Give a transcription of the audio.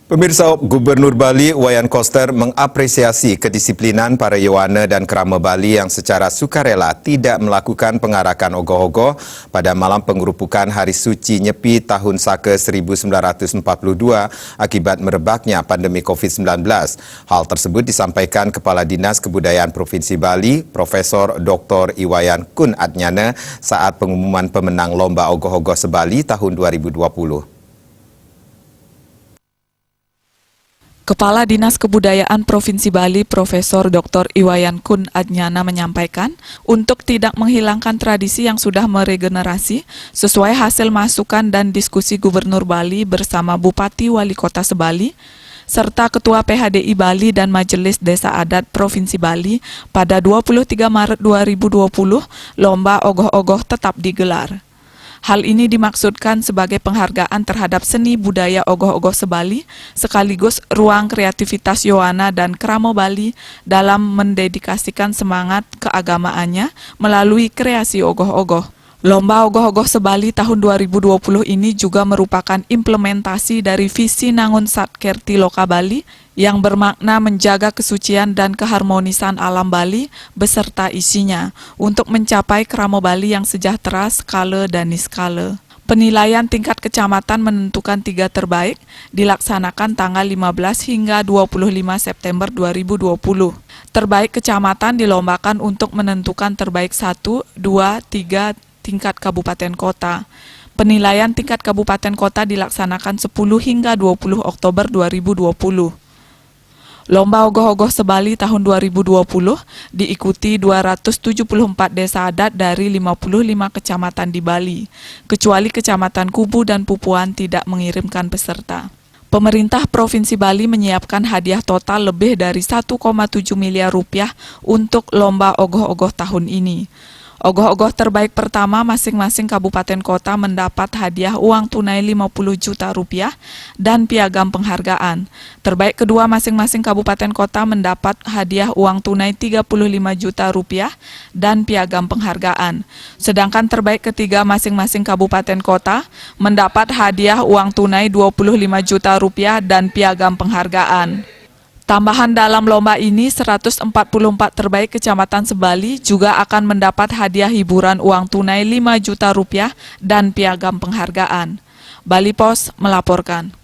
Pemirsa, Gubernur Bali Wayan Koster mengapresiasi kedisiplinan para Yowana dan Kerama Bali yang secara sukarela tidak melakukan pengarakan ogoh-ogoh pada malam pengerupukan Hari Suci Nyepi tahun Saka 1942 akibat merebaknya pandemi COVID-19. Hal tersebut disampaikan Kepala Dinas Kebudayaan Provinsi Bali, Profesor Dr. Iwayan Kun Adnyana saat pengumuman pemenang Lomba Ogoh-ogoh Sebali tahun 2020. Kepala Dinas Kebudayaan Provinsi Bali, Profesor Dr. Iwayan Kun Adnyana menyampaikan untuk tidak menghilangkan tradisi yang sudah meregenerasi sesuai hasil masukan dan diskusi Gubernur Bali bersama Bupati Wali Kota Sebali, serta Ketua PHDI Bali dan Majelis Desa Adat Provinsi Bali pada 23 Maret 2020, Lomba Ogoh-ogoh tetap digelar. Hal ini dimaksudkan sebagai penghargaan terhadap seni budaya ogoh-ogoh Sebali, sekaligus ruang kreativitas Yowana dan Kerama Bali dalam mendedikasikan semangat keagamaannya melalui kreasi ogoh-ogoh. Lomba Ogoh-ogoh Sebali tahun 2020 ini juga merupakan implementasi dari visi Nangun Satkerti Loka Bali yang bermakna menjaga kesucian dan keharmonisan alam Bali beserta isinya untuk mencapai Kerama Bali yang sejahtera skala dan niskala. Penilaian tingkat kecamatan menentukan 3 terbaik dilaksanakan tanggal 15 hingga 25 September 2020. Terbaik kecamatan dilombakan untuk menentukan terbaik 1, 2, 3 tingkat kabupaten kota. Penilaian tingkat kabupaten kota dilaksanakan 10 hingga 20 Oktober 2020. Lomba Ogoh-ogoh Sebali tahun 2020 diikuti 274 desa adat dari 55 kecamatan di Bali, kecuali Kecamatan Kubu dan Pupuan tidak mengirimkan peserta. Pemerintah Provinsi Bali menyiapkan hadiah total lebih dari 1,7 miliar rupiah untuk Lomba Ogoh-ogoh tahun ini. Ogoh-ogoh terbaik pertama masing-masing kabupaten kota mendapat hadiah uang tunai 50 juta rupiah dan piagam penghargaan. Terbaik kedua masing-masing kabupaten kota mendapat hadiah uang tunai 35 juta rupiah dan piagam penghargaan. Sedangkan terbaik ketiga masing-masing kabupaten kota mendapat hadiah uang tunai 25 juta rupiah dan piagam penghargaan. Tambahan dalam lomba ini, 144 terbaik Kecamatan Sebali juga akan mendapat hadiah hiburan uang tunai 5 juta rupiah dan piagam penghargaan. Bali Pos melaporkan.